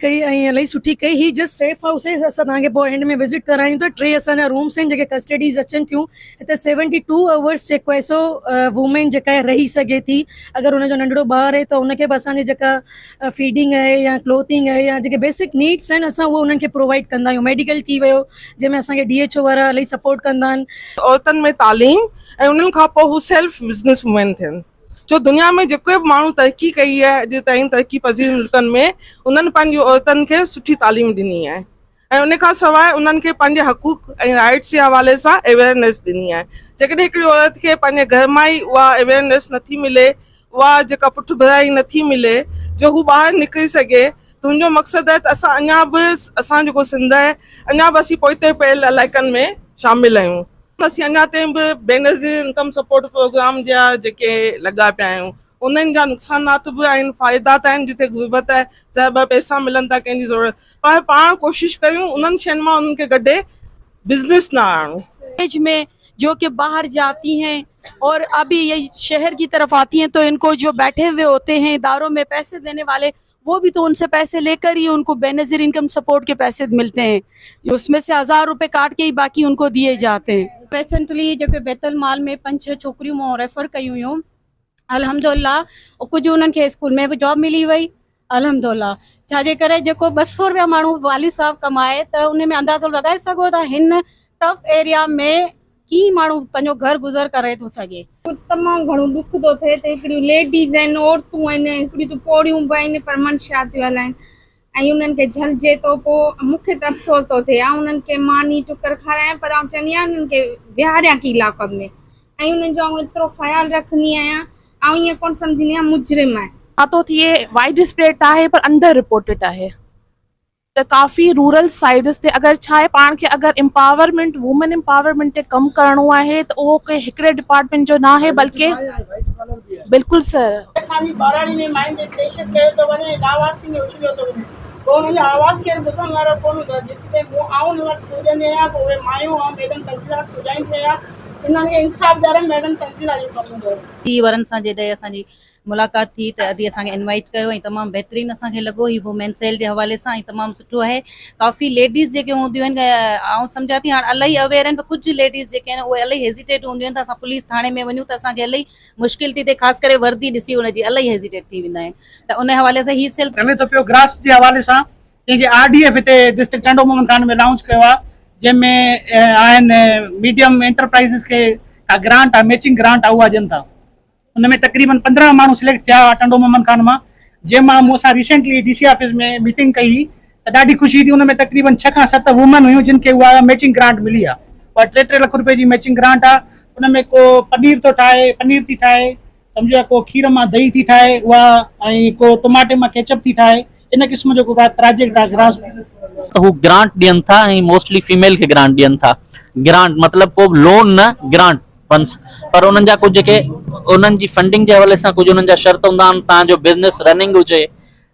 कई इलाही सुठी कई ही जस्ट सेफ हाउसेस असां तव्हांखे पोइ एंड में विज़िट करायूं था। 3 असांजा रूम्स आहिनि जेके कस्टडीज़ अचनि थियूं। हिते 72 आवर्स जेको आहे सो वूमेन जेका आहे रही सघे थी। अगरि हुनजो नंढड़ो ॿारु आहे त हुनखे बि असांजी जेका फीडिंग आहे या क्लोथिंग आहे या जेके बेसिक नीड्स आहिनि असां उहो उन्हनि खे प्रोवाइड कंदा आहियूं। मेडिकल थी वियो जंहिंमें असांखे DHO वारा इलाही सपोर्ट कंदा आहिनि। औरतुनि में तालीम ऐं उन्हनि खां पोइ हू सेल्फ बिज़नेस वूमेन थियनि। जो दुनिया में जेके बि माण्हू तरक़ी कई आहे अॼु ताईं तरक़ी पज़ीर मुल्कनि में, उन्हनि पंहिंजी औरतुनि खे सुठी तालीम ॾिनी आहे ऐं उन खां सवाइ उन्हनि खे पंहिंजे हक़ूक़ ऐं राइट्स जे हवाले सां अवेयरनेस ॾिनी आहे। जेकॾहिं हिकिड़ी औरत खे पंहिंजे घर मां ई उहा अवेयरनेस नथी मिले, उहा जेका पुठि भराई नथी मिले जो हू ॿाहिरि निकिरी सघे, त मुंहिंजो मक़सदु आहे त असां अञा बि असां जेको सिंध आहे अञा बि असीं पोइते पियल इलाइक़नि में शामिल आहियूं। असीं अञा ताईं बि बेनज़ीर इनकम सपोर्ट प्रोग्राम जा जेके लॻा पिया आहियूं उन्हनि जा नुक़सानात बि आहिनि, फ़ाइदा त आहिनि। जिते गुरबत आहे ज़ाहिर पैसा मिलनि था कंहिंजी ज़रूरत, पर पाण कोशिशि करियूं उन्हनि शयुनि मां उन्हनि खे गॾे बिज़नेस न आणूं। एज में जो कि बाहर जाती हैं और अभी ये शहर की तरफ आती हैं, तो इनको जो बैठे हुए होते हैं इदारों में पैसे देने वाले, वो भी तो उनसे पैसे लेकर ही उनको बेनज़ीर इनकम सपोर्ट के पैसे मिलते हैं, जो उसमें से 1000 रुपये काट के ही बाकी उनको दिए जाते हैं। रिसेंटली जो बैतल माल में 5-6 छोकरियों मां रेफर कयूं हुयूं, अल्हम्दुलिल्लाह, और कुछ उन्हनि खे स्कूल में भी जॉब मिली वई अल्हम्दुलिल्लाह। छाजे करे जेको 200 रुपया माण्हू वाली साहब कमाए त उन में अंदाज़ो लॻाए सघो था हिन टफ एरिया में की माण्हू पंहिंजो घर गुज़र करे थो सघे। तमामु घणो ॾुख थो थिए त हिकिड़ियूं लेडीज़ आहिनि, औरतूं आहिनि, हिकिड़ियूं त पोड़ियूं बि आहिनि पर मनशा थियूं हलाइनि ऐं उन्हनि खे झलिजे थो। पोइ मूंखे त अफ़सोस थो थिए, ऐं उन्हनि खे मानी टुकर खारायां पर आउं चवंदी आहियां उन्हनि खे विहारियां कीला कब में ऐं उन्हनि जो आउं एतिरो ख़्यालु रखंदी आहियां। ऐं ईअं कोन सम्झंदी आहियां मुजरिम आहे। तो थिए वाइड स्प्रेड आहे पर अंडर रिपोर्टेड आहे, तो काफ़ी रूरल साइड्स ते अगर छा आहे पाण खे अगर एम्पावरमेंट वुमेन एम्पावरमेंट ते कम करणो आहे तो वो कोई हिकड़े डिपार्टमेंट जो ना है बल्कि बिल्कुल सर असांजी बाराणी में माइन जे प्रेशर कयो तो वने दावासी में उछलियो तो वने को उन आवाज के ॿुधण वारो कोन हो, जिसते वो आउन वट पुजंदे आ को वे मायो आ मैडम तंजीला पुजाइंदे आ इन्हनि खे इंसाफ़ ॾियण मैडम तंजीला जो कमु हूंदो आहे। टी वरनि सां जॾहिं असांजी मुलाक़ात थी त अॼु असांखे इनवाइट कयो ऐं तमामु बहितरीनु असांखे लॻो ही वुमेन सेल जे हवाले सां ऐं तमामु सुठो आहे। काफ़ी लेडीज़ जेके हूंदियूं आहिनि, आउं सम्झां थी हाणे इलाही अवेयर आहिनि, पर कुझु लेडीज़ जेके आहिनि उहे इलाही हेज़िटेट हूंदियूं आहिनि त असां पुलिस थाणे में वञूं त असांखे इलाही मुश्किल थी थिए, ख़ासि करे वर्दी ॾिसी हुनजी इलाही हेज़िटेट थी वेंदा आहिनि। त उन हवाले सां ही सेल रमे थो पियो ग्रास जे हवाले सां कंहिंखे RDF हिते डिस्ट्रिक्ट टंडो मोहम्मद खान में लॉन्च कयो आहे, जंहिंमें आहिनि मीडियम एंटरप्राइज़िस खे का ग्रांट आहे, मैचिंग ग्रांट आहे, उहा ॾियनि था। उनमें तकरीबन 15 माण्हू सिलेक्ट थिया टंडो मोहम्मद खान मां, जंहिंमां मूं सां रिसेंटली DC ऑफिस में मीटिंग कई त ॾाढी ख़ुशी थी। उनमें तकरीबन 6 खां 7 वुमेन हुयूं जिन खे उहा मैचिंग ग्रांट मिली आहे। उहा 3-3 लाख रुपए जी मैचिंग ग्रांट आहे। उनमें को पनीर थो ठाहे, पनीर थी ठाहे, सम्झो को खीर मां दही थी ठाहे उहा, ऐं को टमाटे मां केचप थी ठाहे, इन क़िस्म जो को प्रोजेक्ट आहे ग्रास। तो हू ग्रांट ॾियनि था ऐं मोस्टली फीमेल खे ग्रांट ॾियनि था। ग्रांट मतलब को लोन न, ग्रांट फंड्स, पर उन्हनि जा कुझु जेके उन्हनि जी फंडिंग जे हवाले सां कुझु उन्हनि जा शर्त हूंदा आहिनि। तव्हांजो बिज़नेस रनिंग हुजे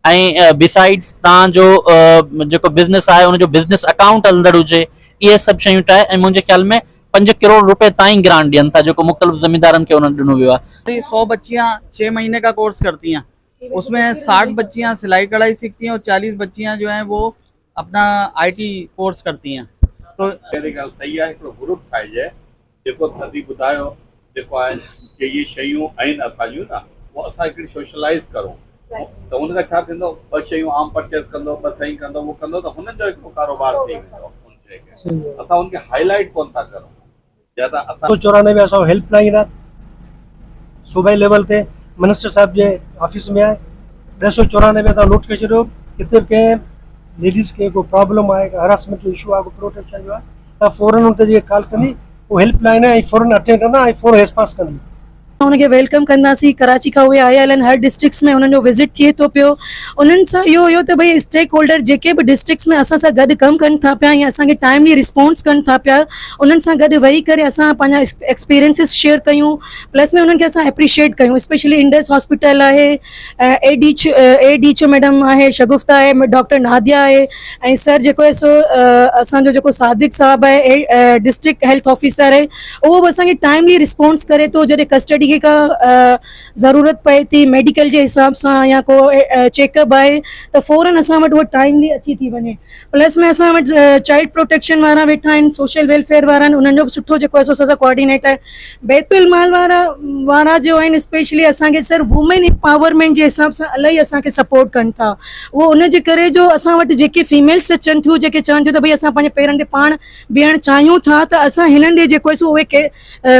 ऐं बिसाइड्स तव्हांजो जेको बिज़नेस आहे उनजो बिज़नेस अकाउंट हलंदड़ हुजे, इहे सभु शयूं ठाहे ऐं मुंहिंजे ख्याल में 5 करोड़ रुपए ताईं ग्रांट ॾियनि था, जेको मुख़्तलिफ़ ज़मींदारनि खे उन्हनि ॾिनो वियो आहे। 100 बच्चियां 6 महीने का कोर्स करती हैं, उसमें 60 बच्चियां सिलाई कढ़ाई सीखती हैं और 40 बच्चियां जो हैं वो अपना IT कोर्स करती हैं। तो सही है, ग्रुप ठाहिजे जेको थदी ॿुधायो जेको आहे कि ये शयूं आहिनि असांजियूं न, वो असां हिकिड़ी सोशलाइज़ करूं त उनखां छा थींदो, 2 शयूं आम परचेस कंदो, 2 सही कंदो, वो कंदो त हुननि जो हिकिड़ो कारोबार थी वेंदो। उन शइ खे असां उनखे हाईलाइट कोन था करूं। या त असां 94 असां हेल्पलाइन आहे सूबाई लेवल ते मिनिस्टर साहब जे ऑफिस में आहे। 294 तव्हां नोट करे छॾियो, किथे बि कंहिं लेडीज़ खे को प्रॉब्लम आहे, हरासमेंट जो इशू आहे, को प्रोटेक्शन जो आहे, त फ़ौरन उन ते जेके कॉल कंदी, वो हेल्पलाइन है, फ़ौरन अटेंड कंदा ऐं फ़ौरन रेस्पॉन्स कंदी। उनखे वेलकम कंदासीं। कराची खां उहे आयल आहिनि, हर डिस्ट्रिक्ट्स में उन्हनि जो विज़िट थिए थो पियो। उन्हनि सां इहो त भई स्टेक होल्डर जेके बि डिस्ट्रिक्ट्स में असां सां गॾु कमु कनि था पिया या असांखे टाइमली रिस्पॉन्स कनि था पिया, उन्हनि सां गॾु वेही करे असां पंहिंजा एक्सपीरियंसिस शेयर कयूं, प्लस में उन्हनि खे असां एप्रिशिएट कयूं। स्पेशली इंडस हॉस्पिटल आहे, ADHO मैडम आहे, शगुफ्ता आहे, डॉक्टर नादिया आहे, ऐं सर जेको आहे सो असांजो जेको सादिक साहब आहे डिस्ट्रिक्ट हेल्थ ऑफिसर आहे, उहो बि असांखे टाइमली रिस्पॉन्स करे थो। जॾहिं कस्टडी कंहिंखे का ज़रूरत पए थी मेडिकल जे हिसाब सां या को चेकअप आहे त फ़ौरन असां वटि उहो टाइमली अची थी वञे। प्लस में असां वटि चाइल्ड प्रोटेक्शन वारा वेठा आहिनि, सोशल वेलफेयर वारा आहिनि, उन्हनि जो बि सुठो जेको आहे सो असां कोऑर्डिनेट आहे। बैतुल माल वारा जो आहिनि स्पेशली असांखे सर वुमेन एम्पावरमेंट जे हिसाब सां इलाही असांखे सपोर्ट कनि था। उहो उन जे करे जो असां वटि जेके फीमेल्स अचनि थियूं जेके चवनि थियूं त भई असां पंहिंजे पेरनि ते पाण बीहणु चाहियूं था त असां हिननि ॾे जेको आहे सो उहे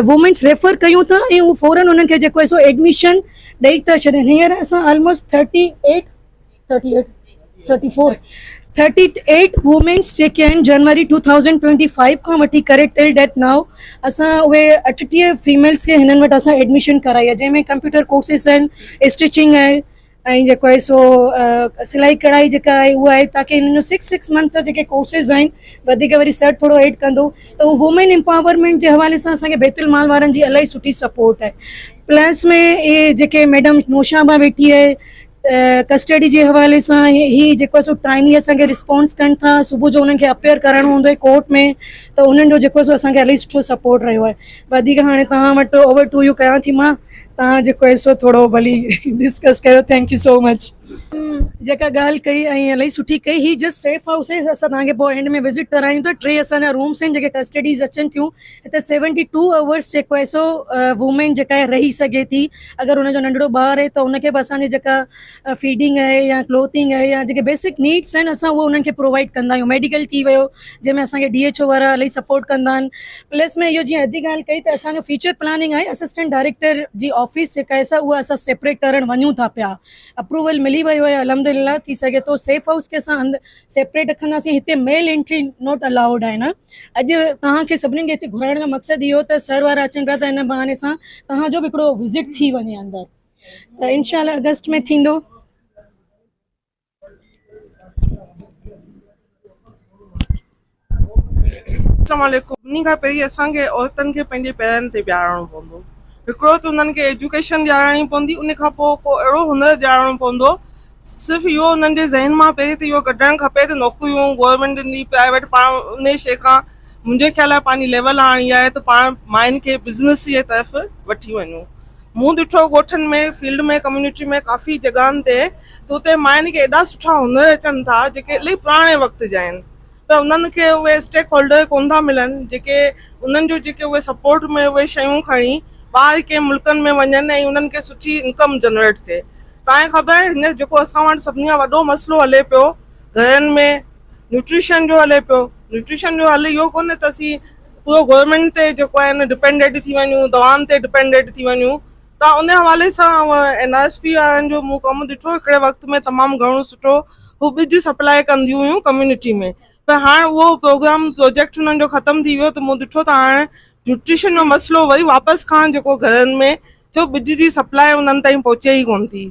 वुमेन्स रेफर कयूं था ऐं उहो फ़ौरन उन्हनि खे जेको आहे सो एडमिशन ॾेई था छॾनि। हींअर असां ऑलमोस्ट 38 वुमेन्स जेके आहिनि जनवरी 2025 खां वठी करे टिल डेट नाउ असां उहे 38 फीमेल्स खे हिननि वटि असां एडमिशन कराई आहे, जंहिंमें कंप्यूटर कोर्सिस आहिनि, स्टिचिंग आहे ऐं जेको आहे सो सिलाई कढ़ाई जेका आहे उहा आहे, ताकी हिननि जो 6 मंथ्स जा जेके कोर्सिस आहिनि वधीक वरी सर थोरो एड कंदो त उहो वुमेन एम्पावरमेंट जे हवाले सां असांखे बैतुल माल वारनि जी इलाही सुठी सपोर्ट आहे। प्लस में इहे जेके मैडम नौशाबा वेठी आहे कस्टडी जे हवाले सां ही जेको आहे सो टाइमली असांखे रिस्पॉन्स कनि था। सुबुह जो उन्हनि खे अपेयर करणो हूंदो आहे कोर्ट में त उन्हनि जो जेको आहे सो असांखे इलाही सुठो सपोर्ट रहियो आहे। वधीक हाणे तव्हां वटि ओवर टू यू कयां थी मां, तव्हां जेको आहे सो थोरो भली डिस्कस कयो। Thank you so much. जेका ॻाल्हि कई ऐं इलाही सुठी कई। ही जस्ट सेफ हाउस आहे, असां तव्हांखे पोइ एंड में विज़िट करायूं था। 3 असांजा रूम्स आहिनि जेके कस्टडीज़ अचनि थियूं। हिते 72 आवर्स जेको आहे सो वुमेन जेका आहे रही सघे थी। अगरि हुनजो नंढड़ो ॿारु आहे त उनखे बि असांजी जेका फीडिंग आहे या क्लोथिंग आहे या जेके बेसिक नीड्स आहिनि असां उहो उन्हनि खे प्रोवाइड कंदा आहियूं। मेडिकल थी वियो जंहिंमें असांखे DHO वारा इलाही सपोर्ट कंदा आहिनि। प्लस में इहो जीअं अधी ॻाल्हि कई त असांजो फ्यूचर प्लानिंग आहे असिस्टेंट डायरेक्टर जी ऑफिस जेका आहे उहा असां सेपरेट करणु वञूं था पिया। अप्रूवल मिली वियो आहे अल्हम्दुलिल्लाह। थी सघे थो सेफ हाउस खे असां सेपरेट रखंदासीं। हिते मेल एंट्री नॉट अलाउड आहे न। अॼु तव्हांखे सभिनीनि खे हिते घुराइण जो मक़सदु इहो त सर वारा अचनि पिया त हिन बहाने सां तव्हांजो बि हिकिड़ो विज़िट थी वञे अंदरि। त इंशाल्लाह अगस्त में थींदो। अस्सलामुअलैकुम। उन्ही खां पहिरीं असांखे औरतुनि खे पंहिंजे पेरनि ते बीहारणो पवंदो। हिकिड़ो त उन्हनि खे एजुकेशन ॾियारणी पवंदी, उन खां पोइ को अहिड़ो हुनर ॾियारणो पवंदो। सिर्फ़ु इहो उन्हनि जे ज़हन मां पहिरीं त इहो कढणु खपे त नौकरियूं गवर्नमेंट ॾींदी प्राइवेट, पाण उन शइ खां मुंहिंजे ख़्याल आहे पंहिंजी लेवल आणणी आहे त पाण माइनि खे बिज़नेस जे तरफ़ वठी वञूं। मूं ॾिठो ॻोठनि में, फील्ड में, कम्यूनिटी में काफ़ी जॻहियुनि ते त उते माइनि खे एॾा सुठा हुनर अचनि था जेके इलाही पुराणे वक़्त जा आहिनि, त उन्हनि खे उहे स्टेक होल्डर कोन था मिलनि जेके उन्हनि जो जेके उहे सपोर्ट में उहे शयूं खणी ॿाहिरि कंहिं मुल्कनि में वञनि ऐं उन्हनि खे सुठी इनकम जनरेट थिए। तव्हांखे ख़बर आहे हिन जेको असां वटि सभिनी खां वॾो मसइलो हले पियो घरनि में न्यूट्रिशन जो हले पियो। न्यूट्रिशन जो हल इहो कोन्हे त असीं पूरो गवर्नमेंट ते जेको आहे न डिपेंडेंट थी वञूं, दवाउनि ते डिपेंडेंट थी वञूं। त उन हवाले सां NRSP वारनि जो मूं कमु ॾिठो हिकिड़े वक़्त में तमामु घणो सुठो। हू ॿिज सप्लाई कंदियूं हुयूं कम्यूनिटी में, पर हाणे उहो प्रोजेक्ट हुननि जो ख़तमु थी वियो। त मूं ॾिठो त हाणे न्यूट्रिशन जो मसइलो वरी वापसि खां जेको घरनि में जो ॿिज जी सप्लाई उन्हनि ताईं पहुचे ई कोन थी।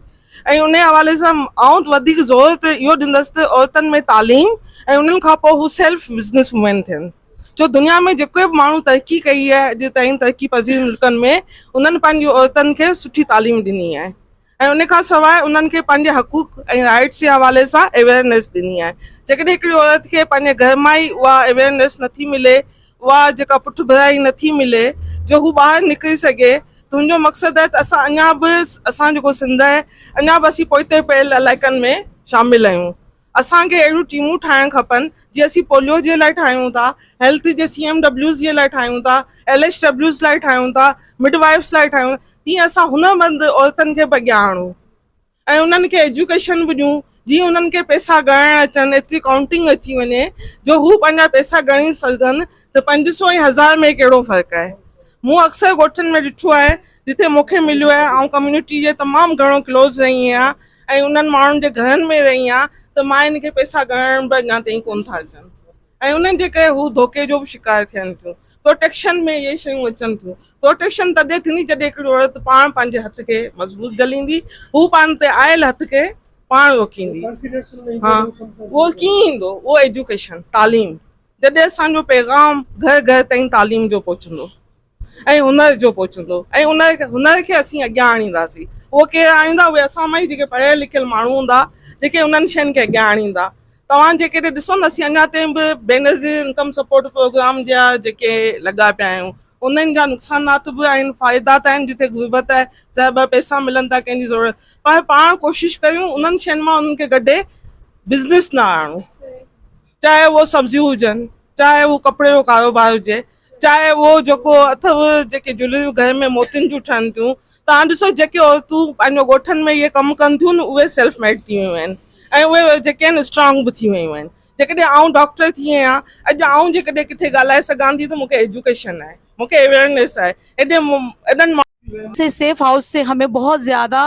ऐं उन हवाले सां आउं वधीक ज़ोर त इहो ॾींदसि त औरतुनि में तालीम ऐं उन्हनि खां पोइ हू सेल्फ बिज़नेस वुमेन थियनि। जो दुनिया में जेके बि माण्हू तरक़ी कई आहे अॼु ताईं तरक़ी पज़ीर मुल्कनि में, उन्हनि पंहिंजी औरतुनि खे सुठी तालीम ॾिनी आहे ऐं उन खां सवाइ उन्हनि खे पंहिंजे हक़ूक़ ऐं राइट्स जे हवाले सां अवेयरनेस ॾिनी आहे। जेकॾहिं हिकिड़ी औरत खे पंहिंजे घर मां ई उहा अवेयरनेस नथी मिले, उहा जेका पुठि भराई नथी मिले जो हू ॿाहिरि निकिरी सघे, तुंहिंजो मक़सदु आहे त असां अञा बि असां जेको सिंध आहे अञा बि असीं पोइते पियल इलाइक़नि में शामिलु आहियूं। असांखे अहिड़ियूं टीमूं ठाहिणु खपनि जीअं असीं पोलियो जे लाइ ठाहियूं था, हेल्थ जे CMWs जे लाइ ठाहियूं था, LHWs लाइ ठाहियूं था, मिडवाइफ्स लाइ ठाहियूं, तीअं असां हुनरमंद औरतुनि खे पिया आणूं ऐं उन्हनि खे एजुकेशन बि ॾियूं जीअं उन्हनि खे पैसा ॻणणु अचनि, एतिरी काउंटिंग अची वञे जो हू पंहिंजा पैसा ॻणी सघनि त 500 ऐं 1000 में कहिड़ो फ़र्क़ु आहे। मूं अक्सर ॻोठनि में ॾिठो आहे जिते मूंखे मिलियो आहे, ऐं कम्यूनिटी जे तमामु घणो क्लोज़ रही आहियां ऐं उन्हनि माण्हुनि जे घरनि में रही आहियां, त माइनि खे पैसा ॻणण बि अञा ताईं कोन था अचनि ऐं उन्हनि जे करे हू धोखे जो बि शिकार थियनि थियूं। प्रोटेक्शन में इहे शयूं अचनि थियूं। प्रोटेक्शन तॾहिं थींदी जॾहिं हिकिड़ी औरत पाण पंहिंजे हथ खे मज़बूत जलींदी, हू पाण ते आयल हथ खे पाण रोकींदी। हा, उहो कीअं ईंदो? उहो एजुकेशन, तालीम। जॾहिं असांजो पैगाम घर घर ताईं तालीम जो पहुचंदो ऐं हुनर जो पहुचंदो ऐं हुनर खे असीं अॻियां आणींदासीं। उहो केरु आणींदा? उहे असां मां ई जेके पढ़ियल लिखियल माण्हू हूंदा जेके उन्हनि शयुनि खे अॻियां आणींदा। तव्हां जेके ॾिसो न, असीं अञा ताईं बि बेनज़ीर इनकम सपोर्ट प्रोग्राम जा जेके लॻा पिया आहियूं, उन्हनि जा नुक़सानात बि आहिनि, फ़ाइदात आहिनि। जिते ग़ुर्बत आहे ज़ाहिर पैसा मिलनि था, कंहिंजी ज़रूरत, पर पाण कोशिशि करियूं उन्हनि शयुनि मां उन्हनि खे कढे बिज़नेस न आणूं। चाहे वो सब्जियूं हुजनि, चाहे वो कपिड़े जो कारोबार हुजे, चाहे वो जेको अथव जेके ज्वैलरियूं घर में मोतियुनि जूं ठहनि थियूं। तव्हां ॾिसो जेके औरतूं पंहिंजो ॻोठनि में इहे कमु कनि थियूं न, उहे सेल्फ मेड थी वियूं आहिनि ऐं उहे जेके आहिनि स्ट्रांग बि थी वियूं आहिनि। जेकॾहिं आउं डॉक्टर थी आहियां, अॼु आउं जेकॾहिं किथे ॻाल्हाए सघां थी त मूंखे एजुकेशन आहे, मूंखे अवेयरनेस आहे। एॾनि से सेफ हाउस से हमें बहुत ज़्यादा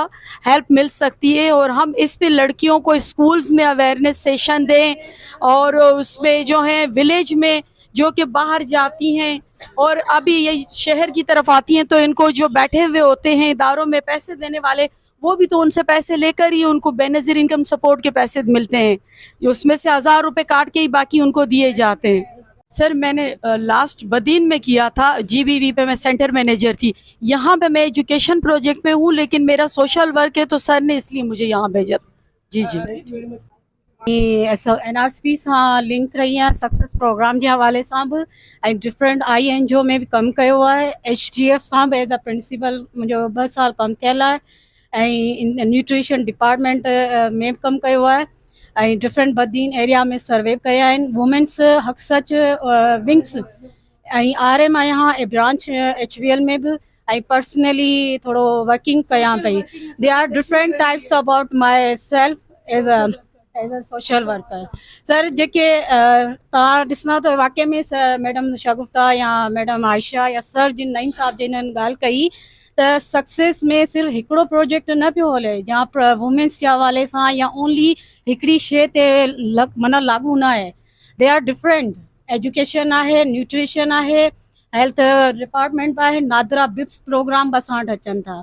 हेल्प मिल सकती है और हम इस पे लड़कियों को स्कूल्स में अवेयरनेस सेशन दें और उसमें जो है विलेज में जो कि बाहर जाती हैं और अभी ये शहर की तरफ आती हैं, तो इनको जो बैठे हुए होते हैं इदारों में पैसे देने वाले, वो भी तो उनसे पैसे लेकर ही उनको बेनजीर इनकम सपोर्ट के पैसे मिलते हैं, जो उसमें से 1000 रुपये काट के ही बाकी उनको दिए जाते हैं। सर मैंने लास्ट बदीन में किया था, जीबीवी पे मैं सेंटर मैनेजर थी। यहाँ पे मैं एजुकेशन प्रोजेक्ट में हूँ, लेकिन मेरा सोशल वर्क है, तो सर ने इसलिए मुझे यहाँ भेजा। जी NRSP सां लिंक रही आहियां सक्सेस प्रोग्राम जे हवाले सां बि ऐं डिफरेंट INGO में बि कमु कयो आहे। HGF सां बि एज़ अ प्रिंसिपल मुंहिंजो 2 साल कमु थियल आहे ऐं न्यूट्रिशन डिपार्टमेंट में बि कमु कयो आहे ऐं डिफरेंट बदीन एरिया में सर्वे कया आहिनि। वुमेन्स हक़ सच विंग्स ऐं RM आहियां हाँ ब्रांच HVL में बि ऐं पर्सनली थोरो वर्किंग कयां पई। They are different types about my self as a social worker. Sir जेके तव्हां ॾिसंदा त वाक़ई में सर मैडम शगुफ्ता या मैडम आयशा या सर जिन नईम साहब जिन ॻाल्हि कई त सक्सेस में सिर्फ़ु हिकिड़ो प्रोजेक्ट न पियो हले जहाँ वुमेन्स जे हवाले सां या ओनली हिकिड़ी शइ ते माना लागू न आहे। They are different. एजुकेशन आहे, न्यूट्रिशन आहे, हेल्थ डिपार्टमेंट आहे, नादरा बिप्स प्रोग्राम बि असां वटि अचनि था।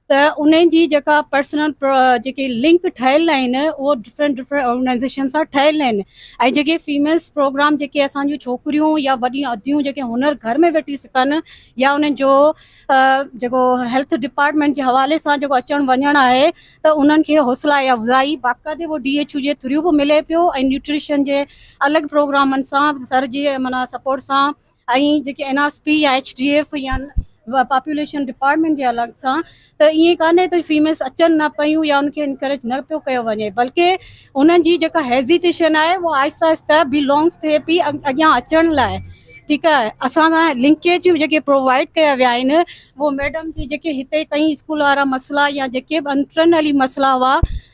त उन्हनि जी जेका पर्सनल जेके लिंक ठहियल आहिनि उहो डिफरेंट ऑर्गेनाइज़ेशन सां ठहियल आहिनि ऐं जेके फीमेल्स प्रोग्राम जेके असांजूं छोकिरियूं या वॾियूं अदियूं जेके हुनर घर में वेठी सघनि या उन्हनि जो जेको हेल्थ डिपार्टमेंट जे हवाले सां जेको अचणु वञणु आहे त उन्हनि खे हौसला अफ़ज़ाई बाक़ाइदे वो DHU जे थ्रू बि मिले पियो ऐं न्यूट्रिशन जे अलॻि प्रोग्रामनि सां सर जी माना सपोर्ट सां ऐं जेके NRSP या HDF या पॉपुलेशन डिपार्टमेंट जे अलॻि सां त ईअं कान्हे त फीमेल्स अचनि न पियूं या उनखे इनकरेज न पियो कयो वञे, बल्कि उन्हनि जी जेका हेज़िटेशन आहे उहो आहिस्ता आहिस्ता बिलोंग्स थिए पई अॻियां अचण लाइ। ठीकु आहे, असां सां लिंकेज जेके प्रोवाइड कया विया आहिनि उहो मैडम जी जेके हिते कई स्कूल वारा मसइला या जेके बि इंटरनली मसइला हुआ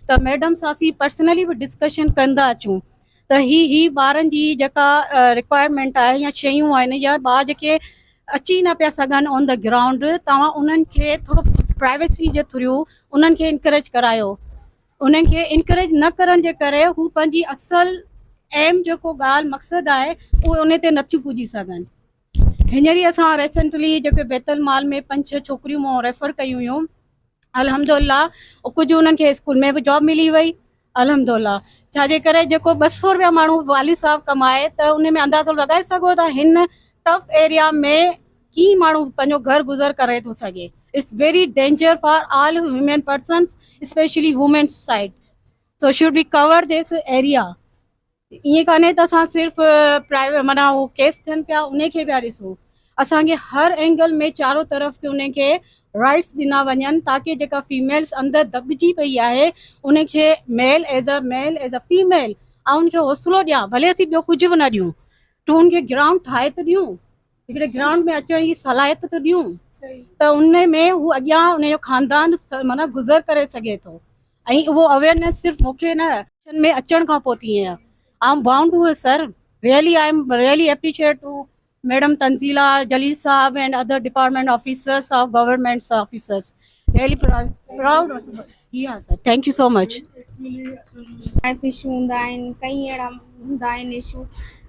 त मैडम सां असीं पर्सनली बि डिस्कशन कंदा अचूं त ही ॿारनि जी जेका रिक्वायरमेंट आहे या शयूं आहिनि या ॿार जेके अची न पिया सघनि ऑन द ग्राउंड, तव्हां उन्हनि खे थोरो प्राइवेसी जे थ्रू उन्हनि खे इनकरेज करायो। उन्हनि खे इनकरेज न करण जे करे हू पंहिंजी असल एम जेको ॻाल्हि मक़सदु आहे उहे उन ते नथियूं पुॼी सघनि। हींअर ई असां रिसेंटली जेके बैतल माल में 5-6 छोकिरियूं मां रेफर कयूं हुयूं, अल्हम्दुलिल्लाह कुझु उन्हनि खे स्कूल में बि जॉब मिली वई अल्हम्दुलिल्लाह। छाजे करे जेको 200 रुपया माण्हू वाली साहब कमाए त उन में अंदाज़ो लॻाए सघो था हिन टफ एरिया में कीअं माण्हू पंहिंजो घर गुज़र करे थो सघे। It's very danger for all women persons specially womens side, so should be cover this area. ईअं कान्हे त असां सिर्फ़ु प्राइवेट माना उहो केस थियनि पिया उनखे पिया ॾिसूं, असांखे हर एंगल में चारो तरफ़ के उनखे राइट्स ॾिना वञनि ताकी जेका फीमेल्स अंदरि दॿिजी पई आहे उनखे मेल एज़ अ फीमेल ऐं उनखे हौसलो ॾियां, भले असीं ॿियो कुझु बि न ॾियूं, तो उनखे ग्राउंड ठाहे त ॾियूं, हिकिड़े ग्राउंड में अचण जी सलाहियत त ॾियूं त उन में हू अॻियां उनजो ख़ानदान माना गुज़र करे सघे थो। ऐं उहो अवेयरनेस सिर्फ़ु मूंखे न में अचण खां पोइ थी आहे। I am bound to sir, really I am really appreciate to madam Tanzeela Jalil साहब and other department officers of government officers, really proud. या sir, thank you so much. Life issue हूंदा आहिनि, कई अहिड़ा हूंदा आहिनि इशू,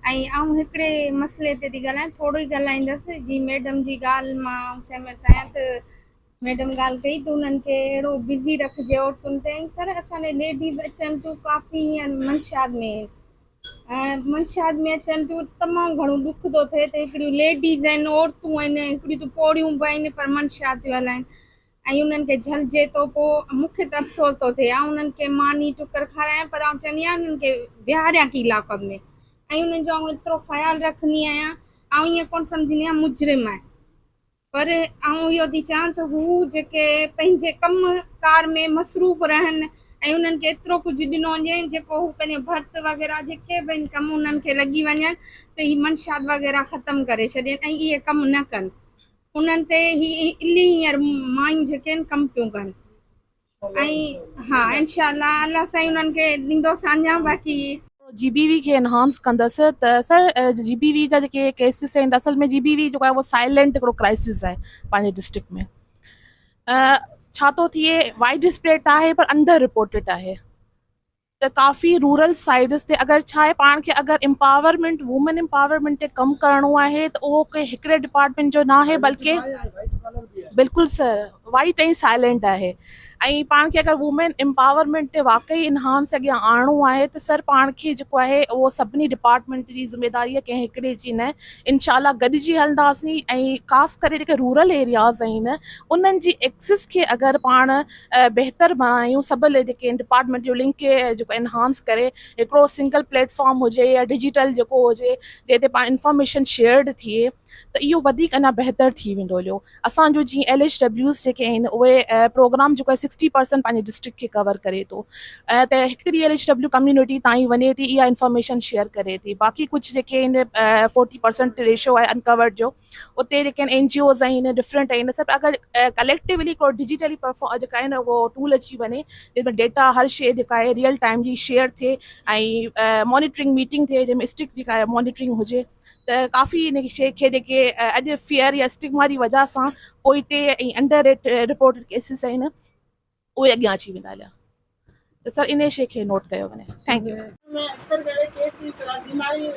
ऐं आउं हिकिड़े मसइले ते थी ॻाल्हायां, थोरो ई ॻाल्हाईंदसि। जी मैडम जी ॻाल्हि मां सहमत आहियां त मैडम ॻाल्हि कई त उन्हनि खे अहिड़ो बिज़ी रखिजे औरतुनि ते। सर असांजे लेडीज़ अचनि थियूं काफ़ी हीअं मंशात में अचनि थियूं, तमामु घणो ॾुख थो थिए त हिकिड़ियूं लेडीज़ आहिनि, औरतूं आहिनि, हिकिड़ियूं त पोड़ियूं बि आहिनि पर मंशात थियूं हलाइनि ऐं उन्हनि खे झलिजे थो। पोइ मूंखे त अफ़सोस थो थिए, ऐं उन्हनि खे मानी टुकर खारायां पर आउं चवंदी आहियां उन्हनि खे विहारियां की लाकअप में, ऐं उन्हनि जो आउं एतिरो ख़्यालु रखंदी आहियां, ऐं ईअं कोन सम्झंदी आहियां मुजरिम आहे। पर आउं इहो थी चाहियां त हू जेके पंहिंजे कमकार में मसरूफ़ रहनि ऐं उन्हनि खे एतिरो कुझु ॾिनो वञे जेको हू पंहिंजे भर्त वग़ैरह जेके बि कम उन्हनि खे लॻी वञनि त हीअ मंशात वग़ैरह ख़तमु करे छॾनि ऐं इहे कम न कनि उन्हनि ते इली हींअर मायूं जेके आहिनि कमु पियूं कनि ऐं हा इंशाअल्लाह अल्लाह साईं उन्हनि खे ॾींदोसि अञा बाक़ी GBV खे एनहांस कंदसि त सर GBV जा जेके केसिस आहिनि असल में GBV जेको आहे उहो साइलेंट हिकिड़ो क्राइसिस आहे पंहिंजे डिस्ट्रिक्ट में छा थो थिए वाइड स्प्रेड आहे पर अंडर रिपोर्टेड आहे त काफ़ी रूरल साइड्स ते अगरि छा आहे पाण खे अगरि एम्पावरमेंट वुमेन एम्पावरमेंट ते कमु करिणो आहे त उहो कंहिं हिकिड़े डिपार्टमेंट जो न आहे बल्कि बिल्कुलु सर वाइट ऐं साइलेंट आहे ऐं पाण खे अगरि वुमेन एम्पावरमेंट ते वाक़ई इन्हांस अॻियां आणणो आहे त सर पाण खे जेको आहे उहो सभिनी डिपार्टमेंट जी ज़िम्मेदारी आहे कंहिं हिकिड़े जी न इंशाअल्लाह गॾिजी हलंदासीं ऐं ख़ासि करे जेके रूरल एरियाज़ आहिनि उन्हनि जी एक्सेस खे अगरि पाण बहितर बणायूं सभु जेके डिपार्टमेंट जो लिंक खे जेको एनहांस करे हिकिड़ो सिंगल प्लेटफॉर्म हुजे या डिजिटल जेको हुजे जंहिं ते पाण इंफॉर्मेशन शेयर्ड थिए त इहो वधीक अञा बहितर थी वेंदो हुयो असांजो जीअं LHWs जेके आहिनि उहे प्रोग्राम जेको आहे 60% पंहिंजे डिस्ट्रिक्ट खे कवर करे थो त हिकिड़ी LHW कम्युनिटी ताईं वञे थी इहा इंफॉर्मेशन शेयर करे थी बाक़ी कुझु जेके आहिनि 40% रेशो आहे अनकवर्ड जो उते जेके आहिनि NGOs आहिनि डिफरेंट आहिनि सभु अगरि कलेक्टिवली हिकिड़ो डिजिटली जेका आहे न उहो टूल अची वञे जंहिंमें डेटा हर शइ जेका आहे रियल टाइम जी शेयर थिए ऐं मॉनिटरिंग मीटिंग थिए जंहिंमें स्ट्रिक्ट जेका आहे मॉनिटरिंग हुजे त काफ़ी इन शइ खे जेके अॼु फियर या स्टिग्मा जी वजह सां पोइते ऐं अंडर रिपोर्टेड केसिस आहिनि उहे अॻियां अची वेंदा हलिया त सर इन शइ खे नोट कयो वञे थैंक यू में अक्सर करे केस बीमारी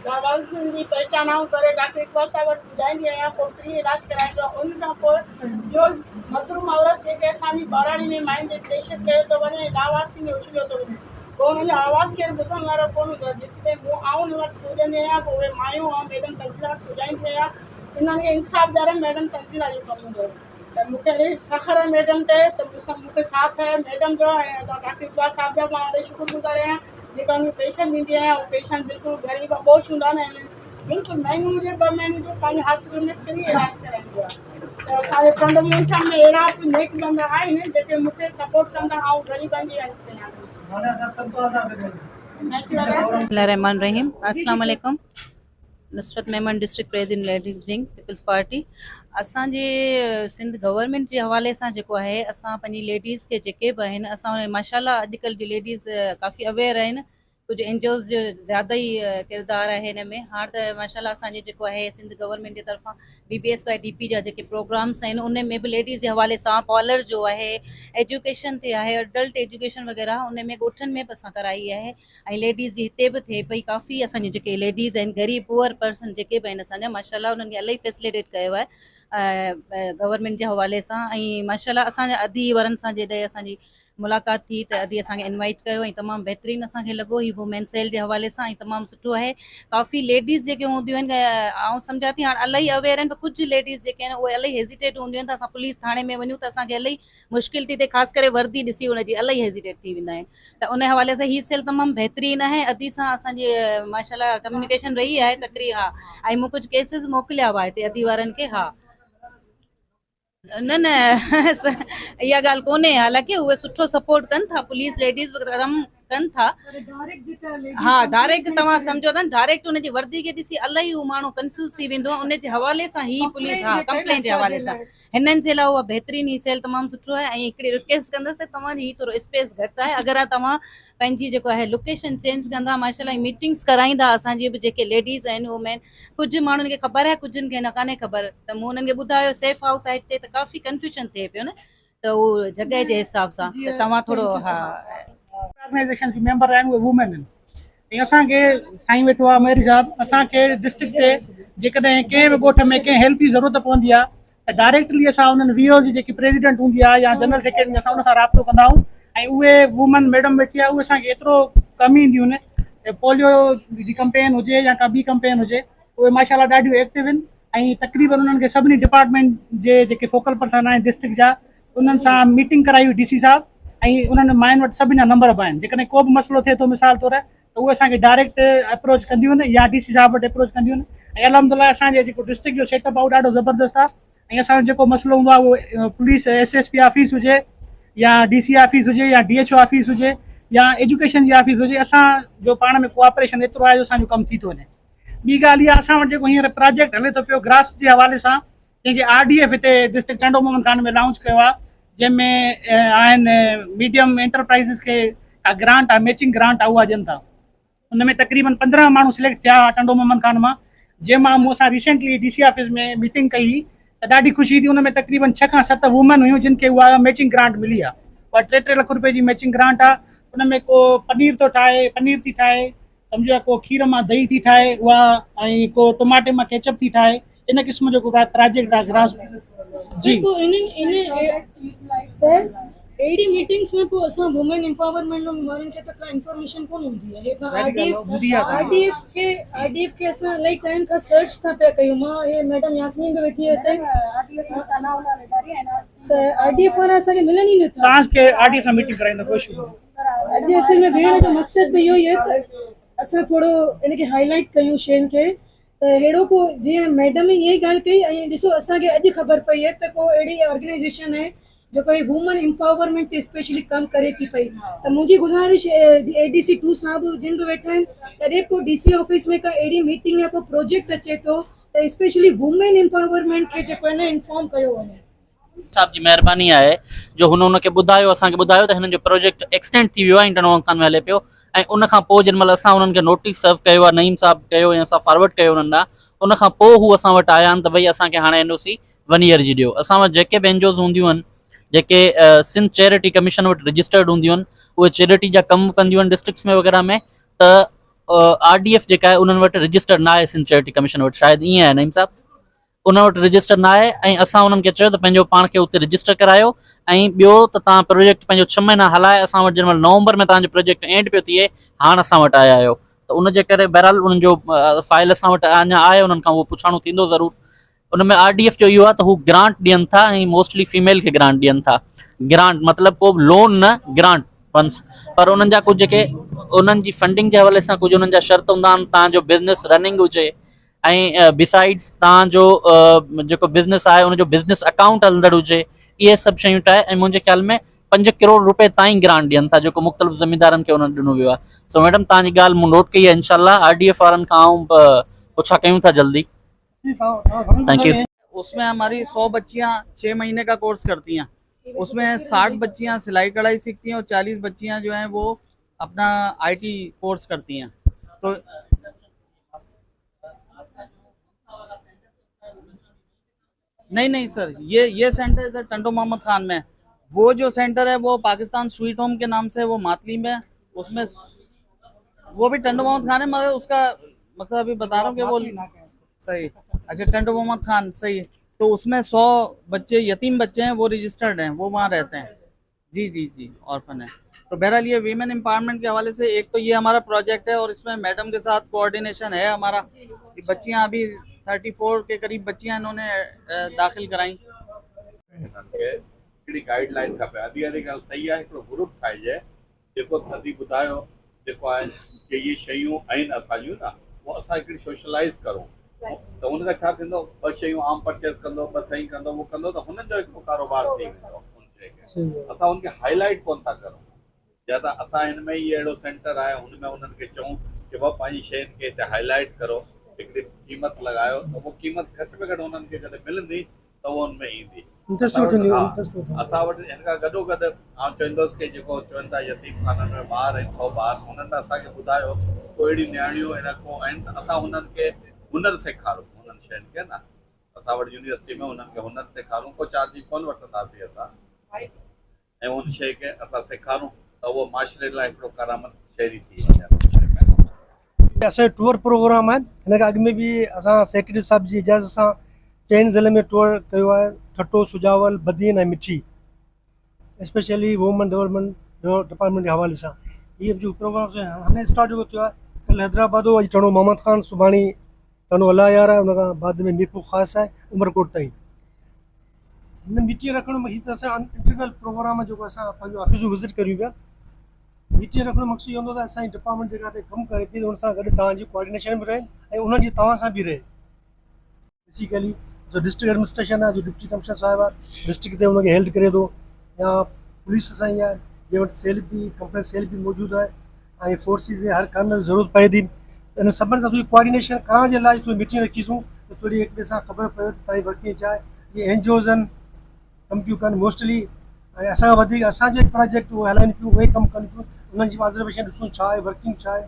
लावारिसनि जी पहचान करे डॉक्टर इकबाल साहब वटि ॿुधाईंदी आहियां पोइ फ्री इलाज कराईंदो आहे उन खां पोइ ॿियो मज़लूम औरत जेके असांजी ॿाराड़ी में माइनि ते प्रेशर कयो थो वञे लावारिसी में उछलियो थो वञे पोइ हुनजी आवाज़ केरु ॿुधण वारो कोन हूंदो आहे जेसिताईं मूं आऊं हुन वटि पुॼंदी आहियां पोइ उहे मायूं ऐं मैडम तंज़ीलात पुॼाईंदी आहियां हिननि खे इंसाफ़ ॾियारण मैडम तंज़ीला जो कमु हूंदो आहे त मूंखे इलाही फ़ख़्रु आहे मैडम ते त मूंखे साथ आहे मैडम जो ऐं डॉक्टर इकबाल साहब जा मां ॾाढी शुक्रगुज़ार आहियां जेका उन्हनि पेशेंट ॾींदी आहियां उहो पेशेंट बिल्कुलु ग़रीब बोश हूंदा आहिनि बिल्कुलु महांगो हुजे 2 महीने जो पंहिंजे हॉस्पिटल में फ्री इलाज कराईंदो आहे त असांजे फंडामेंटल में अहिड़ा बि नेक बंदा आहिनि जेके मूंखे सपोर्ट कंदा ऐं ग़रीबनि जी हेल्प कयां रहमान रहीम अस्सलाम वालेकुम Nusrat Memon district president ladies wing Peoples Party असांजे सिंध गवर्नमेंट जे हवाले सां जेको आहे असां पंहिंजी लेडीज़ खे जेके बि आहिनि असां उन माशाल्लाह अॼुकल्ह जी लेडीज़ काफ़ी अवेयर आहिनि कुझु NGOs जो ज़्यादा ई किरदारु आहे हिन में हाणे त माशाल्लाह असांजे जेको आहे सिंध गवर्नमेंट जे तरफ़ां BBSYDP जा जेके प्रोग्राम्स आहिनि उन में बि लेडीज़ जे हवाले सां कॉलर जो आहे एजुकेशन ते आहे अडल्ट एजुकेशन वग़ैरह उन में ॻोठनि में बि असां कराई आहे ऐं लेडीज़ जी हिते बि थिए पई काफ़ी असांजी जेके लेडीज़ आहिनि ग़रीब पुअर पर्सन जेके बि आहिनि असांजा माशाल्लाह उन्हनि खे इलाही फैसिलिटेट कयो आहे गवर्नमेंट जे हवाले सां ऐं माशाल्लाह असांजा अदी वरनि सां जॾहिं असांजी मुलाक़ात थी त अदी असांखे इनवाइट कयो ऐं तमामु बहितरीनु असांखे लॻो ही वुमेन सेल जे हवाले सां ऐं तमामु सुठो आहे काफ़ी लेडीज़ जेके हूंदियूं आहिनि ऐं सम्झा थी हाणे इलाही अवेयर आहिनि पर कुझु लेडीज़ जेके आहिनि उहे इलाही हेज़िटेट हूंदियूं आहिनि त असां पुलिस थाणे में वञूं त असांखे इलाही मुश्किल थी थिए ख़ासि करे वर्दी ॾिसी हुनजी इलाही हेज़िटेट थी वेंदा आहिनि त उन हवाले सां हीअ सेल तमामु बहितरीनु आहे अदी सां असांजी माशाल्लाह कम्युनिकेशन रही आहे तकरी हा ऐं मूं कुझु केसिस मोकिलिया हुआ हिते अदी वारनि खे हा न न इहा ॻाल्हि कोन्हे हालांकि उहे सुठो सपोर्ट कनि था पुलिस लेडीज़ कमु कनि था हा डायरेक्ट तव्हां सम्झो था डायरेक्ट उनजी वर्दी खे ॾिसी इलाही उहो माण्हू कंफ्यूज़ थी वेंदो आहे उनजे हवाले सां ही पुलिस हा कंप्लेन जे हवाले सां हिननि जे लाइ उहा बहितरीनु ही सेल तमामु सुठो आहे ऐं हिकिड़ी रिक्वेस्ट कंदसि त तव्हांजी ही थोरो स्पेस घटि आहे अगरि तव्हां पंहिंजी जेको आहे लोकेशन चेंज कंदा माशाल्लाह मीटिंग्स कराईंदा असांजी बि जेके लेडीज़ आहिनि वुमेन कुझु माण्हुनि खे ख़बर आहे कुझुनि खे न कान्हे ख़बर त मूं हुननि खे ॿुधायो सेफ हाउस आहे हिते त काफ़ी कंफ्यूजन थिए पियो न त उहो जॻह जे हिसाब सां त तव्हां थोरो हा ऑर्गेनाइजेशन जी मेंबर आहिनि उहे वुमेन आहिनि ऐं असांखे साईं वेठो आहे मेरी साहब असांखे डिस्ट्रिक्ट ते जेकॾहिं कंहिं बि ॻोठ में कंहिं हेल्प जी ज़रूरत पवंदी आहे त डायरेक्टली असां उन्हनि VO जी जेकी प्रेसिडेंट हूंदी आहे या जनरल सेक्रेटरी असां उन सां राब्तो कंदा आहियूं ऐं उहे वुमन मैडम वेठी आहे उहे असांखे एतिरो कमु ईंदियूं आहिनि पोलियो जी कैंपेन हुजे या का ॿी कैंपेन हुजे उहे माशाल्लाह ॾाढियूं एक्टिव आहिनि ऐं तक़रीबन उन्हनि खे सभिनी डिपार्टमेंट जे जेके फोकल पर्सन आहिनि डिस्ट्रिक्ट जा उन्हनि सां मीटिंग कराई हुई DC साहब ऐं उन्हनि माइनि वटि सभिनी जा नंबर बि आहिनि जेकॾहिं को बि मसइलो थिए थो मिसाल तौरु त उहे असांखे डायरेक्ट अप्रोच कंदियूं आहिनि या DC साहब वटि अप्रोच कंदियूं आहिनि ऐं अलहमदुल्ला असांजे जेको डिस्ट्रिक्ट जो सेटअप आहे उहो ॾाढो ज़बरदस्तु आहे। ऐं असांजो जेको मसइलो हूंदो आहे उहो पुलिस SSP ऑफिस हुजे या DC ऑफिस हुजे या DHO ऑफिस हुजे या एजुकेशन जी ऑफिस हुजे, असांजो पाण में कोऑपरेशन एतिरो आहे जो असांजो कमु थी थो वञे। ॿी ॻाल्हि इहा, असां वटि जेको हींअर प्रोजेक्ट हले थो पियो ग्रास्प जे हवाले सां, जंहिंखे RDF हिते डिस्ट्रिक्ट टंडो मोहम्मद खान में लॉन्च कयो आहे, जंहिंमें आहिनि मीडियम एंटरप्राइज़िस खे का ग्रांट आहे, मैचिंग ग्रांट आहे, उहा ॾियनि था। उन में तक़रीबन 15 माण्हू सिलेक्ट थिया टंडो मोहम्मद खान मां, जंहिंमां मूं सां रिसेंटली DC ऑफिस में मीटिंग कई त ॾाढी ख़ुशी थी। उन में तक़रीबन 6 खां 7 वूमेन हुयूं जिन खे उहा मैचिंग ग्रांट मिली आहे। उहा 3-3 लाख रुपए जी मैचिंग ग्रांट आहे। उन में को पनीर थो ठाहे, पनीर थी ठाहे, सम्झो को खीर मां दही थी ठाहे उहा, ऐं को टमाटे मां केचप थी ठाहे, इन क़िस्म जो को प्रोजेक्ट आहे ग्रास्प जी। तो सर एडी मीटिंग्स में को असां वुमेन एम्पावरमेंट वारनि खे तक इंफॉर्मेशन कोन हूंदी आहे। RDF के असां इलाही टाइम खां सर्च था पिया कयूं। मां ये मैडम यास्मीन बि वेठी आहे त RDF वारा असांखे मिलनि ई नथा। तव्हांखे RDF सां मीटिंग कराईंदा, कोई इशू न। अॼु असल में वेहण जो मक़सद बि इहो ई आहे त असां थोरो इनखे हाईलाइट कयूं शयुनि खे, त अहिड़ो को जीअं मैडम इहा ई ॻाल्हि कई। ऐं ॾिसो असांखे अॼु ख़बर पई आहे त को अहिड़ी ऑर्गेनाइजेशन आहे जेको वुमन एम्पावरमेंट ते स्पेशली कमु करे थी पई। त मुंहिंजी गुज़ारिश ADC 2 साहब जिन बि वेठा आहिनि, कॾहिं को DC ऑफिस में का अहिड़ी मीटिंग या को प्रोजेक्ट अचे थो त स्पेशली वुमेन एम्पावरमेंट खे जेको आहे न इंफॉर्म कयो वञे। साहब जी महिरबानी आहे जो हुनखे ॿुधायो, असांखे ॿुधायो त हिननि जो प्रोजेक्ट एक्सटेंड थी वियो आहे, टंडो मोहम्मद खान में हले पियो। ऐं उन खां पोइ जेॾी महिल असां उन्हनि खे नोटिस सर्व कयो आहे, नईम साहब कयो या असां फॉरवर्ड कयो उन्हनि ॾांहुं, उन खां पोइ हू असां वटि आया आहिनि त भई असांखे हाणे NOC 1 ईयर जी ॾियो। असां वटि जेके बि NGOs हूंदियूं आहिनि, जेके सिंध चैरिटी कमीशन वटि रजिस्टर्ड हूंदियूं आहिनि, उहे चैरिटी जा कमु कंदियूं आहिनि डिस्ट्रिक्ट्स में वग़ैरह में, त RDF जेका आहे उन्हनि वटि रजिस्टर्ड न आहे। सिंध चैरिटी कमीशन वटि शायदि ईअं आहे नईम साहब, उन वटि रजिस्टर न आहे। ऐं असां उन्हनि खे चयो त पंहिंजो पाण खे उते रजिस्टर करायो। ऐं ॿियो त तव्हां प्रोजेक्ट पंहिंजो 6 महीना हलाए, असां वटि जंहिं महिल नवंबर में तव्हांजो प्रोजेक्ट एंड पियो थिए, हाणे असां वटि आया आहियो। त उनजे करे बहरहाल उन्हनि जो फाइल असां वटि अञा आहे, उन्हनि खां उहो पुछाणो थींदो ज़रूरु। उन में RDF जो इहो आहे त हू ग्रांट ॾियनि था, ऐं मोस्टली फीमेल खे ग्रांट ॾियनि था। ग्रांट मतिलबु को लोन न, ग्रांट फंड्स। पर उन्हनि जा कुझु जेके उन्हनि जी फंडिंग जे हवाले सां कुझु उन्हनि जा शर्त हूंदा आहिनि। तव्हांजो बिज़नेस रनिंग हुजे, ऐं बिसाइड्स तव्हांजो जेको बिज़नेस आहे उनजो बिज़नेस अकाउंट हलंदड़ हुजे, इहे सभु शयूं ठाहे। ऐं मुंहिंजे ख्याल में 5 करोड़ रुपए ताईं ग्रांट ॾियनि था, जेको मुख़्तलिफ़ ज़मींदारनि खे उन्हनि ॾिनो वियो आहे। सो मैडम तव्हांजी ॻाल्हि मूं नोट कई आहे। इंशाल्लाह RDF वारनि खां पुछा कयूं था जल्दी। Thank U. उसमें हमारी 100 बच्चियां 6 महीने का कोर्स करती हैं। उसमें 60 बच्चियां सिलाई कढ़ाई सीखती हैं और 40 बच्चियां जो हैं वो अपना IT कोर्स करती हैं। तो नहीं सर, ये सेंटर इधर टंडो मोहम्मद खान में। वो जो सेंटर है वो पाकिस्तान स्वीट होम के नाम से वो मातली में, उसमें वो भी टंडो मोहम्मद खान है, मगर उसका मतलब अभी बता रहा हूँ कि वो सही। अच्छा, टंडो मोहम्मद खान सही। तो उसमें 100 बच्चे यतीम बच्चे हैं, वो रजिस्टर्ड हैं, वो वहाँ रहते हैं। जी ऑर्फन है। तो बहरहाल ये वीमेन एम्पावरमेंट के हवाले से एक तो ये हमारा प्रोजेक्ट है, और इसमें मैडम के साथ कोऑर्डिनेशन है हमारा। बच्चियाँ अभी 34 के करीब बच्चियाँ इन्होंने दाखिल कराई। गाइडलाइन खपे। अदी ॻाल्हि सही आहे, हिकिड़ो ग्रुप ठाहिजे जेको अदी ॿुधायो जेको आहे कि इहे शयूं आहिनि असांजियूं न, उहो असां हिकिड़ी सोशलाइज़ करूं। त हुनखां छा थींदो, 2 शयूं आम परचेस कंदो, 2 सही कंदो, उहो कंदो, त हुननि जो हिकिड़ो कारोबार थी वेंदो। उन शइ खे असां हुनखे हाईलाइट कोन था करूं। या त असां हिन में ई अहिड़ो सेंटर आहे, हुनमें उन्हनि खे चऊं कि भाउ पंहिंजी शयुनि खे हिते हाईलाइट करो, हिकिड़ी क़ीमत लॻायो, त उहो क़ीमत घटि में घटि उन्हनि खे जॾहिं मिलंदी त उहो हुन में ईंदी। असां वटि हिन खां गॾोगॾु आउं चवंदुसि कि जेको चवनि था यतीम खाननि में ॿार आहिनि, 100 ॿार, हुननि असांखे ॿुधायो को अहिड़ी नियाणियूं को आहिनि, त असां हुननि खे हुनर सेखारूं। हुननि शयुनि खे न असां वटि यूनिवर्सिटी में हुननि खे हुनर सेखारूं, को चार्ज कोन वठंदासीं असां, ऐं उन शइ खे असां सेखारूं त उहो माशरे लाइ हिकिड़ो करामत शहरी थी वञे। असांजो टूर प्रोग्राम आहे। हिन खां अॻु में बि असां सेक्रेटरी साहिब जी इजाज़त सां 4 ज़िले में टूर कयो आहे, ठटो, सुजावल, बदीन ऐं मिठी, स्पेशली वुमन डेवलपमेंट डिपार्टमेंट जे हवाले सां। इहे जो प्रोग्राम हाणे स्टार्ट जेको थियो आहे, कल्ह हैदराबाद हो, अॼु टणो मोहम्मद खान, सुभाणे टणो अलायार आहे, उन खां बाद में मीरपुर ख़ासि आहे, उमरकोट ताईं। हिन मीटिंग रखण में हीअ त असां इंटरनल प्रोग्राम जेको असां पंहिंजो ऑफिसूं विज़िट करियूं पिया। मीटिंग रखण जो मक़सदु इहो हूंदो त असांजी डिपार्टमेंट जेका हिते कमु करे थी, हुन सां गॾु तव्हांजी कोऑर्डिनेशन बि रहे, ऐं उन्हनि जी तव्हां सां बि रहे। बेसिकली जो डिस्ट्रिक्ट एडमिनिस्ट्रेशन आहे, जो डिप्टी कमिश्नर साहिब आहे डिस्ट्रिक्ट ते उनखे हेल्प करे थो, या पुलिस असांजी आहे जंहिं वटि सेल बि कंप्लेंट सेल बि मौजूदु आहे, ऐं फोर्सिस में हर काम में ज़रूरत पए थी। इन सभिनि सां थोरी कोऑर्डिनेशन करण जे लाइ थोरी मीटिंग रखीसूं त थोरी हिक ॿिए सां ख़बर पए त तव्हांजी वर्किंग छा आहे। जीअं एनजीओज़ आहिनि कमु पियूं कनि मोस्टली, ऐं असां वधीक असांजो हिकु प्रोजेक्ट उहो हलाइनि पियूं, उहे कमु कनि पियूं, उन्हनि जी ऑब्जर्वेशन ॾिसूं छा आहे, वर्किंग छा आहे,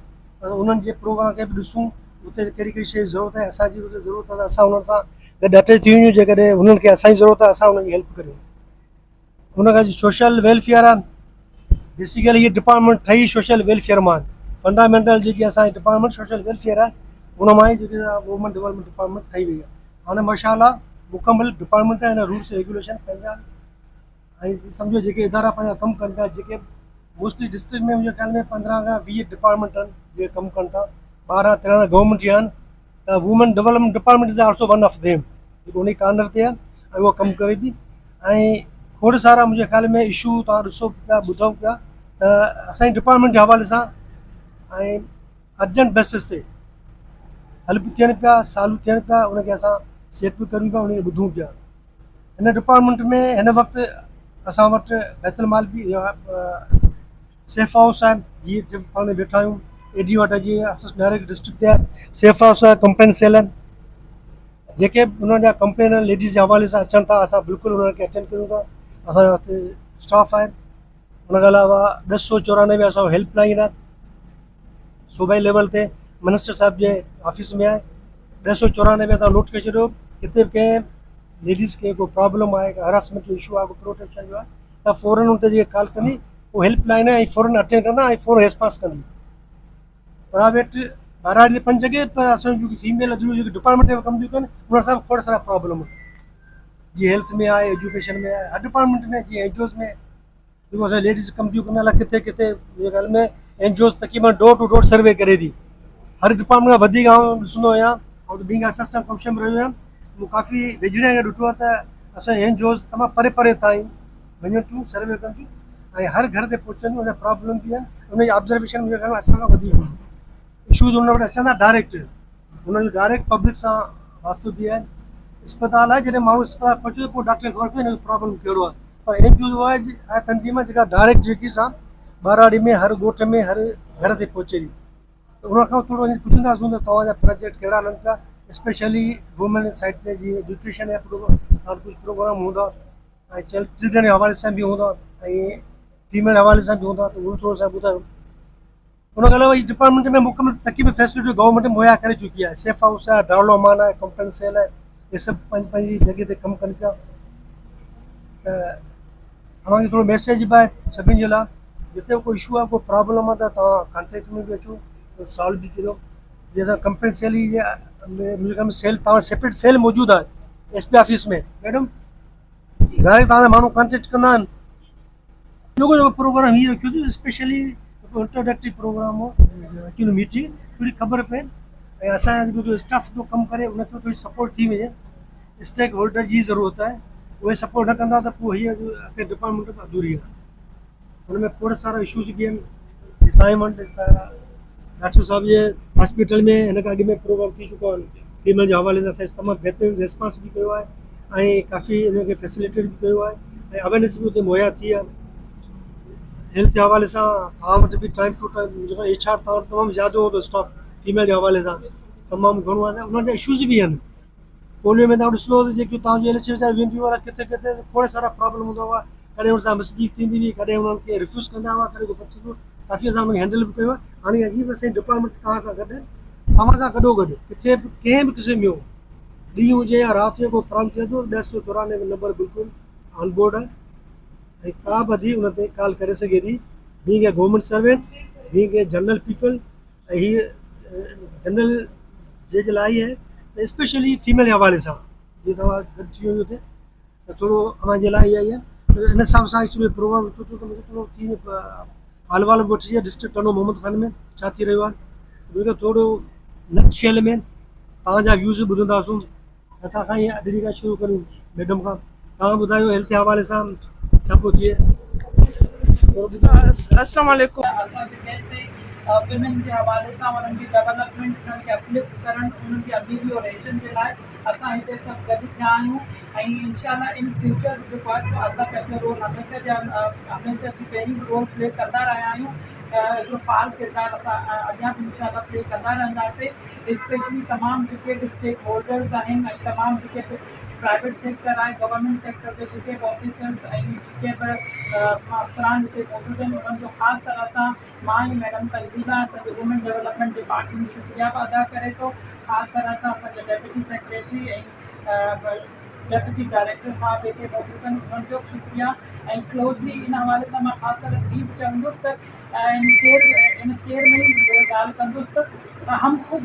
उन्हनि जे प्रोग्राम खे बि ॾिसूं उते कहिड़ी कहिड़ी शइ ज़रूरत आहे, असांजी उते ज़रूरत आहे त असां उन्हनि सां गॾु अटैच थी वञूं, जेकॾहिं उन्हनि खे असांजी ज़रूरत आहे असां उन्हनि जी हेल्प करियूं। उनखां सोशल वेलफेयर आहे, बेसिकली ये डिपार्टमेंट ठही सोशल वेलफेयर मां, फंडामेंटल जेकी असांजी डिपार्टमेंट सोशल वेलफेयर आहे उन मां ई जेके वुमन डेवलपमेंट डिपार्टमेंट ठही वई आहे। हाणे माशाअल्लाह मुकमल डिपार्टमेंट आहे, रूल्स रेगुलेशन पंहिंजा, ऐं सम्झो जेके इदारा पंहिंजा कमु कनि था, जेके मोस्टली डिस्ट्रिक्ट में मुंहिंजे ख़्याल में 15 खां 20 डिपार्टमेंट आहिनि जेके कमु कनि था, 12-13 गवर्नमेंट जा आहिनि, त woman development department is also one of them, जेको उन कार्नर ते आहे ऐं उहो कमु करे थी। ऐं खोड़ सारा मुंहिंजे ख़्याल में इशू तव्हां ॾिसो पिया ॿुधो पिया त असांजे डिपार्टमेंट जे हवाले सां ऐं अर्जेंट बेसिस ते हल बि थियनि पिया, सालू थियनि पिया, उनखे असां सेट बि करूं पिया, उनखे ॿुधूं पिया। हिन डिपार्टमेंट में हिन वक़्तु असां वटि बैतुल माल बि सेफ हाउस आहे, जीअं पाण वेठा आहियूं एडी वटि जीअं असिस्टेंट डायरेक्टर डिस्ट्रिक्ट ते आहे, सेफ हाउस आहे, कंप्लेन सेल आहे, जेके उन्हनि जा कंप्लेन लेडीज़ जे हवाले सां अचनि था असां बिल्कुलु उन्हनि खे अटेंड कयूं था। असांजे हुते स्टाफ आहे, उनखां अलावा 1094 असांजो हेल्पलाइन आहे सूबाई लेवल ते, मिनिस्टर साहिब जे ऑफिस में आहे। 1094 तव्हां नोट करे छॾियो, किथे बि कंहिं लेडीज़ खे को प्रॉब्लम आहे, हरासमेंट जो इशू आहे, को प्रोटेक्शन जो आहे, त फ़ौरन उन ते जेके कॉल कंदी उहो हेल्पलाइन आहे, ऐं फ़ौरन अटेंड कंदा ऐं फ़ौरन रिस्पॉन्स कंदी। प्राइवेट ॿाहिरि 5 जॻह पर असांजो जेकी फीमेल अधूरी जेके डिपार्टमेंट में कमु थियूं कनि उन सां खोड़ सारा प्रॉब्लम आहिनि, जीअं हेल्थ में आहे, एजुकेशन में आहे, हर डिपार्टमेंट में, जीअं एनजीओज़ में जेको असां लेडीज़ कमु थियूं कनि, अलाए किथे किथे मुंहिंजे ख़्याल में एनजीओज़ तक़रीबन डोर टू डोर सर्वे करे थी। हर डिपार्टमेंट खां वधीक आउं ॾिसंदो आहियां, ऐं बीइंग असिस्टेंट कमिश्नर में रहियो आहियां, मूं काफ़ी वेझड़े खे ॾिठो आहे त असांजे एनजीओज़ तमामु परे परे ताईं वञनि थियूं, सर्वे कनि थियूं, ऐं हर घर ते पहुचनि, उन प्रॉब्लम बि आहिनि, उनजी ऑब्जर्वेशन मुंहिंजे ख़्याल में असां खां वधीक हूंदी। इशूज़ उन वटि अचनि था डायरेक्ट, उन्हनि जो डायरेक्ट पब्लिक सां वास्तो बि आहे। अस्पताल आहे, जॾहिं माण्हू अस्पताल पहुचे पोइ डॉक्टर खे ख़बर पए हिन जो प्रॉब्लम कहिड़ो आहे, पर एनजीओ जो आहे तंज़ीम आहे जेका डायरेक्ट जेकी सां ॿाराड़ी में हर ॻोठ में हर घर ते पहुचे थी। त उनखां थोरो पुछंदासीं त तव्हांजा प्रोजेक्ट कहिड़ा हलनि पिया, स्पेशली वुमेन साइड से, जीअं न्यूट्रिशन जा कुझु प्रोग्राम हूंदा, ऐं चिल्ड्रन जे हवाले सां बि हूंदा, ऐं फीमेल हवाले सां बि हूंदा, त उहो थोरो सा ॿुधायो। उनखां अलावा इस डिपार्टमेंट में मुकमल तक़रीबन फैसिलिटी गवर्नमेंट मुहैया करे चुकी आहे, सेफ हाउस आहे, दारुल अमान आहे, कंप्लेन सेल आहे, ये सभु पंहिंजी जॻह ते कमु कनि पिया। त तव्हांखे थोरो मैसेज बि आहे सभिनि जे लाइ, जिते कोई इशू आहे, कोई प्रॉब्लम आहे, त तव्हां कॉन्टेक्ट में बि अचो, सॉल्व बि कयो। जीअं असां कंप्लेन सेल ई मुंहिंजे कम सेल तव्हां सेपरेट सेल मौजूदु आहे एसपी ऑफिस में, मैडम डायरेक्ट तव्हांजा माण्हू कॉन्टेक्ट कंदा आहिनि। जेको प्रोग्राम हीअं रखियो अथई स्पेशली इंट्रोडक्टरी प्रोग्राम हो, एक्चुअली मीटिंग थोड़ी ख़बर पए, ऐं असांजो जो स्टाफ जो कमु करे उनखे थोरी सपोर्ट थी वञे। स्टेक होल्डर जी ज़रूरत आहे, उहे सपोर्ट न कंदा त पोइ हीअ असांजे डिपार्टमेंट में अधूरी आहे। हुन में खोड़ सारा इशूज़ बि आहिनि। असाइनमेंट डॉक्टर साहब जे हॉस्पिटल में हिन खां अॻु में प्रोग्राम थी चुको आहे, फीमेल जे हवाले सां असां तमामु बहितरीनु रिस्पॉन्स बि कयो आहे, ऐं काफ़ी हिनखे फैसिलिटेट बि कयो आहे, ऐं अवेयरनेस बि उते मुहैया थी आहे। हेल्थ जे हवाले सां तव्हां वटि बि टाइम टू टाइम जेको HR तव्हां वटि तमामु ज़्यादा हूंदो स्टाफ फीमेल जे हवाले सां तमामु घणो आहे, उन्हनि जा इशूज़ बि आहिनि। पोलियो में तव्हां ॾिसंदो त जेके तव्हांजी इलेक्शन वेंदियूं हुआ, किथे किथे खोड़ सारा प्रॉब्लम हूंदा हुआ, कॾहिं हुन सां मिसबीव थींदी हुई, कॾहिं उन्हनि खे रिफ्यूज़ कंदा हुआ, कॾहिं को काफ़ी असां हुनखे हैंडल बि कयो आहे। हाणे अजीब असांजी डिपार्टमेंट तव्हां सां गॾु, तव्हां सां गॾोगॾु किथे बि कंहिं बि क़िस्म जो ॾींहुं हुजे या राति जो को प्रॉब्लम थिए थो, 1094 नंबर बिल्कुलु ऑन बोर्ड आहे, ऐं का बि उन ते कॉल करे सघे थी। Being a government servant, being a general people, ऐं हीअ जनरल जे लाइ आहे त स्पेशली फीमेल जे हवाले सां जीअं तव्हां गॾु थी वञो हुते त थोरो अव्हांजे लाइ इहा ई आहे। हिन हिसाब सां एक्चुअली प्रोग्राम रखियो त मूंखे थोरो थी हाल वाल बि वठी डिस्ट्रिक्ट टनो मोहम्मद खान में छा थी रहियो आहे, मूंखे थोरो नटशेल में तव्हांजा व्यूज़ ॿुधंदासूं। नथा खां ईअं अॼु खां शुरू करूं मैडम खां, तव्हां ॿुधायो हेल्थ जे हवाले सां छा पियो थिए। अस्सलाम वालेकुम। विमेन जे हवाले सां उन्हनि जी डेवलपमेंट, उन्हनि खे अपलिफ्ट करणु, उन्हनि जी अमेलियोरेशन जे लाइ असां हिते सभु गॾु थिया आहियूं। ऐं इंशाल्लाह इन फ्यूचर जेको आहे सो असां पंहिंजो रोल हमेशह जी पहिरीं रोल प्ले कंदा रहिया आहियूं। हिकिड़ो फ़ाल किरदारु असां अॻियां बि इंशाल्लाह प्ले कंदा रहंदासीं। स्पेशली तमामु जेके बि स्टेक होल्डर्स आहिनि ऐं तमामु जेके बि प्राइवेट सेक्टर आहे, गवर्नमेंट सेक्टर जे जेके बि ऑफिसर्स ऐं जेके बि अफ़सरान हिते मौजूदु आहिनि, उन्हनि जो ख़ासि तरह सां मां ऐं मैडम तंज़ीला असांजे वुमेन डेवलपमेंट डिपार्टमेंट शुक्रिया बि अदा करे थो। ख़ासि तरह सां असांजे डेप्यूटी सेक्रेटरी ऐं डेप्यूटी डायरेक्टर साहब जेके मौजूदु आहिनि उन्हनि जो बि शुक्रिया। ऐं क्लोजली इन हवाले सां मां ख़ासि करे हीअ बि चवंदुसि त इन शेर में ही ॻाल्हि कंदुसि त हम खुद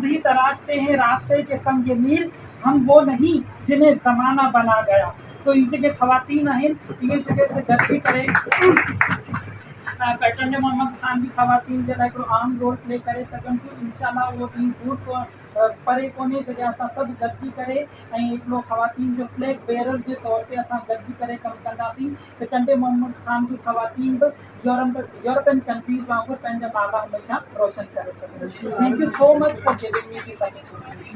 ही तराशते हैं रास्ते के संग मील, हम वो नहीं जिन्हें ज़माना बना गया। तो ये जेके ख़वातीन आहिनि इहे जॻह ते गॾिजी करे पैटर्न मोहम्मद ख़ान जी ख़वातीन जे लाइ हिकिड़ो आम रोल प्ले करे सघनि थियूं। इंशाल्लाह उहो ॾींहुं दूर परे कोन्हे जॾहिं असां सभु गॾिजी करे ऐं हिकिड़ो ख़वातीन जो फ्लैग बेरर जे तौर ते असां गॾिजी करे कमु कंदासीं त टंडे मोहम्मद ख़ान जी ख़वातीन बि यूरोपियन कंट्रीज़ वांगुरु पंहिंजा नाला हमेशह रोशन करे सघनि। Thank you so much for giving me this opportunity.